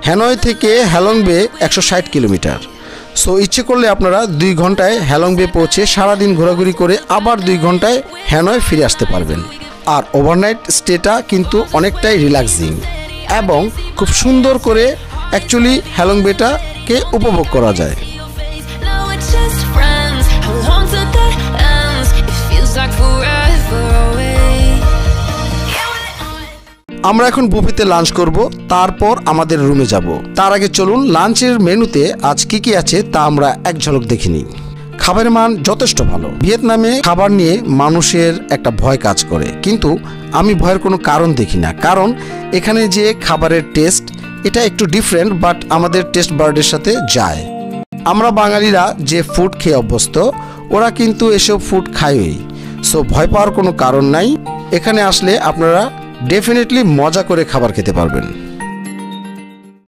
Hanoi থেকে হ্যালং বে 160 kilometre. So ইচ্ছে করলে আপনারা 2 ঘন্টায় হ্যালং বে পৌঁছে সারাদিন ঘোরাঘুরি করে আবার 2 ঘন্টায় হ্যানয় ফিরে আসতে পারবেন। আর ওভারনাইট স্টেটা কিন্তু অনেকটাই রিল্যাক্সিং এবং খুব সুন্দর করে অ্যাকচুয়ালি হ্যালং বেটাকে উপভোগ করা যায়। আমরা এখন বুফেতে লাঞ্চ করব, তারপর আমাদের রুমে যাব। তার আগে চলুন লাঞ্চের মেনুতে আজ কি কি আছে তা আমরা এক ঝলক দেখে নিই। খাবারের মান যথেষ্ট ভালো। ভিয়েতনামে খাবার নিয়ে মানুষের একটা ভয় কাজ করে, কিন্তু আমি ভয়ের কোনো কারণ দেখি না, কারণ এখানে যে খাবারের টেস্ট এটা একটু ডিফারেন্ট, বাট আমাদের টেস্ট বার্ডের সাথে যায়। আমরা বাঙালিরা যে ফুড খেয়ে অভ্যস্ত, ওরা কিন্তু এসব ফুড খায়ই। সো ভয় পাওয়ার কোনো কারণ নাই। এখানে আসলে আপনারা ডেফিনেটলি মজা করে খাবার খেতে পারবেন।